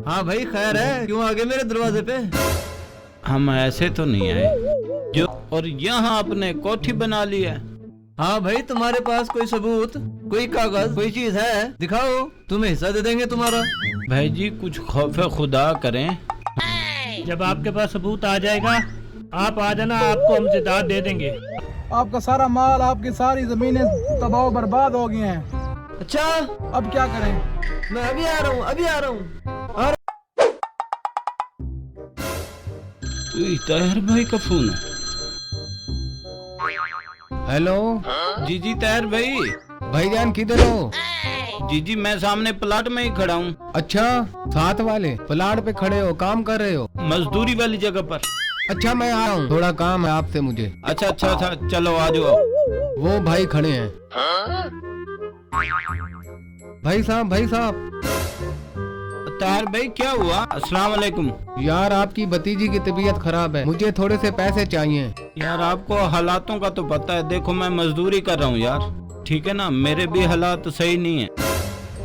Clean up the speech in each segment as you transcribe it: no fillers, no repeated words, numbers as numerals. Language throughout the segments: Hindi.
हाँ भाई खैर है, क्यों आ गए मेरे दरवाजे पे? हम ऐसे तो नहीं आए जो, और यहाँ आपने कोठी बना ली है। हाँ भाई, तुम्हारे पास कोई सबूत, कोई कागज, कोई चीज है? दिखाओ, तुम्हें हिस्सा दे देंगे तुम्हारा। भाई जी कुछ खौफे खुदा करें। जब आपके पास सबूत आ जाएगा आप आ जाना, आपको हम जायदाद दे देंगे। आपका सारा माल, आपकी सारी जमीनें तबाह बर्बाद हो गई हैं। अच्छा, अब क्या करें? मैं अभी आ रहा हूँ, अभी आ रहा हूँ। ताहिर भाई का फोन है। हेलो जी जी ताहिर भाई। भाईजान किधर हो? जी जी मैं सामने प्लाट में ही खड़ा हूँ। अच्छा, साथ वाले प्लाट पे खड़े हो, काम कर रहे हो? मजदूरी वाली जगह पर। अच्छा मैं आ रहा हूँ, थोड़ा काम है आपसे मुझे। अच्छा अच्छा अच्छा, चलो आ जाओ। वो भाई खड़े हैं। भाई साहब ताहिर भाई क्या हुआ? अस्सलाम वालेकुम। यार आपकी भतीजी की तबीयत खराब है, मुझे थोड़े से पैसे चाहिए। यार आपको हालातों का तो पता है, देखो मैं मजदूरी कर रहा हूँ यार, ठीक है ना, मेरे भी हालात सही नहीं है।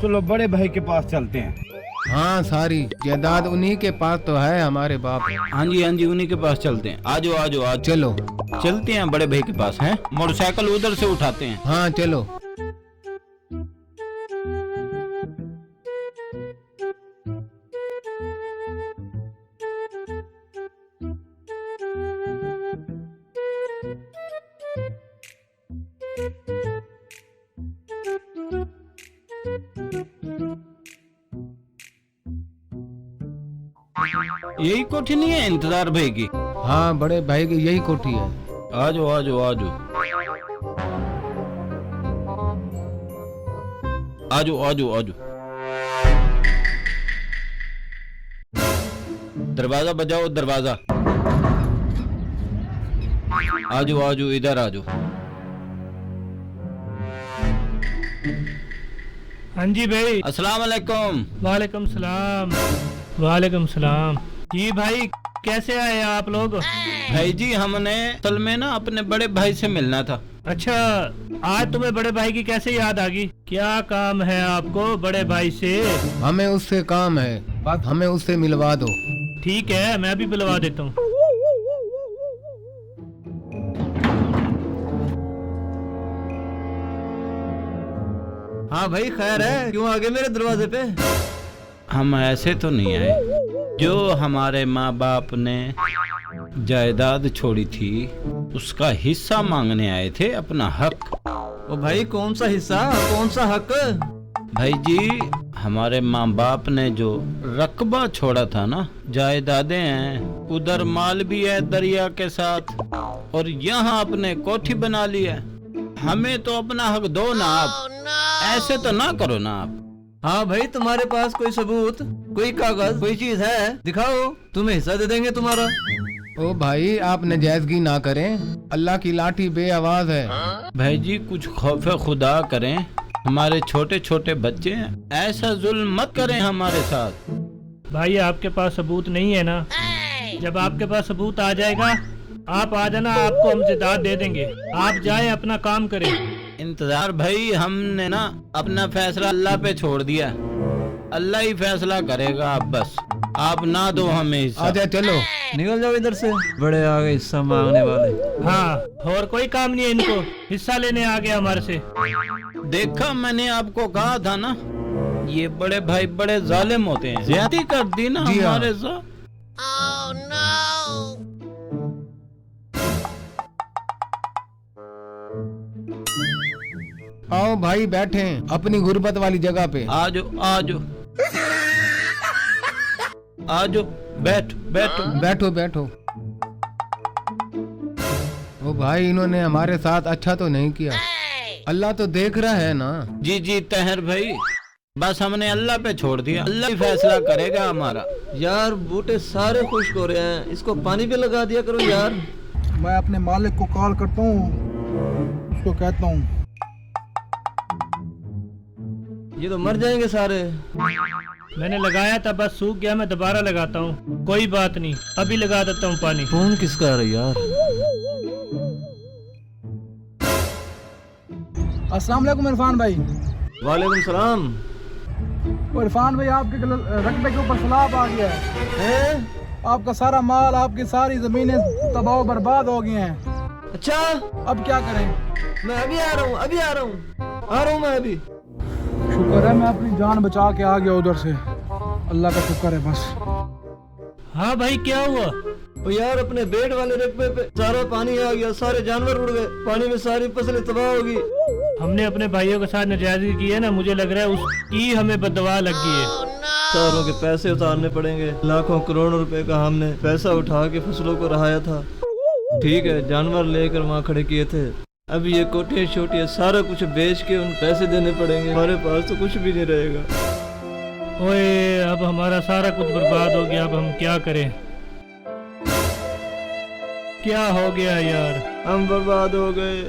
चलो बड़े भाई के पास चलते हैं। हाँ सारी जायदाद उन्हीं के पास तो है, हमारे बाप। हाँ जी उन्हीं के पास चलते हैं। आ जाओ चलो चलते हैं बड़े भाई के पास हैं। मोटरसाइकिल उधर से उठाते हैं। हाँ चलो। यही कोठी नहीं है इंतजार भाई की? हाँ बड़े भाई की यही कोठी है। आ जाओ दरवाजा बजाओ, दरवाजा। आ जाओ इधर आ जाओ। हाँ जी भाई। अस्सलाम वालेकुम। वालेकुम सलाम। वालेकुम सलाम। जी भाई कैसे आए आप लोग? भाई जी हमने असल में ना अपने बड़े भाई से मिलना था। अच्छा, आज तुम्हें बड़े भाई की कैसे याद आ गई? क्या काम है आपको बड़े भाई से? हमें उससे काम है, बस हमें उससे मिलवा दो। ठीक है, मैं भी बुलवा देता हूँ। हाँ भाई खैर है, क्यों आ गए मेरे दरवाजे पे? हम ऐसे तो नहीं आए जो, हमारे माँ बाप ने जायदाद छोड़ी थी उसका हिस्सा मांगने आए थे, अपना हक। ओ भाई कौन सा हिस्सा, कौन सा हक? भाई जी हमारे माँ बाप ने जो रकबा छोड़ा था ना, जायदादें हैं, उधर माल भी है दरिया के साथ, और यहाँ अपने कोठी बना ली है। हमें तो अपना हक दो ना आप। ऐसे तो ना करो ना आप। हाँ भाई, तुम्हारे पास कोई सबूत, कोई कागज, कोई चीज है? दिखाओ, तुम्हें हिस्सा दे देंगे तुम्हारा। ओ भाई आप नाजायजगी ना करें, अल्लाह की लाठी बेआवाज है। भाई जी कुछ खौफे खुदा करें, हमारे छोटे छोटे बच्चे हैं, ऐसा जुल्म मत करें हमारे साथ। भाई आपके पास सबूत नहीं है ना? जब आपके पास सबूत आ जाएगा आप आ जाना, आपको हम जायदाद दे देंगे। आप जाए अपना काम करें। इंतजार भाई, हमने ना अपना फैसला अल्लाह पे छोड़ दिया, अल्लाह ही फैसला करेगा। आप बस आप ना दो हमें हिस्सा। आजा चलो। निकल जाओ इधर से, बड़े आ गए हिस्सा मांगने वाले। हाँ, और कोई काम नहीं है इनको, हिस्सा लेने आ गए हमारे से। देखा, मैंने आपको कहा था ना, ये बड़े भाई बड़े जालिम होते हैं, ज्यादती कर दी ना जी हाँ। हमारे साथ। आओ भाई बैठे अपनी गुर्बत वाली जगह पे। आ जाओ बैठो। बैठो। ओ भाई इन्होंने हमारे साथ अच्छा तो नहीं किया, अल्लाह तो देख रहा है ना। जी ताहिर भाई, बस हमने अल्लाह पे छोड़ दिया, अल्लाह ही फैसला करेगा हमारा। यार बूटे सारे खुश्क हो रहे हैं, इसको पानी पे लगा दिया करो यार। मैं अपने मालिक को कॉल करता हूँ, उसको कहता हूँ। ये तो मर जाएंगे सारे। मैंने लगाया था, बस सूख गया, मैं दोबारा लगाता हूँ। कोई बात नहीं, अभी लगा देता हूँ पानी। फोन किसका है यार? अस्सलाम वालेकुम इरफान भाई। वालेकुम सलाम। और इरफान भाई आपके रकबे के ऊपर सैलाब आ गया है। हैं? आपका सारा माल, आपकी सारी जमीनें तबाह बर्बाद हो गई हैं। अच्छा, अब क्या करें? मैं अभी आ रहा हूँ, अभी आ रहा हूँ मैं अभी। शुक्र है मैं अपनी जान बचा के आ गया उधर से, अल्लाह का शुक्र है बस। हाँ भाई, क्या हुआ? तो यार अपने बेड वाले रकबे पे सारा पानी आ गया, सारे जानवर उड़ गए, पानी में सारी फसलें तबाह होगी। हमने अपने भाइयों के साथ नाजायजी की है ना, मुझे लग रहा है उसकी हमें बददुआ लग गई है। सारों के पैसे उतारने पड़ेंगे, लाखों करोड़ों रुपए का हमने पैसा उठा के फसलों को रहाया था। ठीक है, जानवर लेकर वहाँ खड़े किए थे, अभी ये कोठियाँ छोटियाँ सारा कुछ बेच के उन पैसे देने पड़ेंगे, हमारे पास तो कुछ भी नहीं रहेगा। ओए, अब हमारा सारा कुछ बर्बाद हो गया, अब हम क्या करें? क्या हो गया यार? हम बर्बाद हो गए।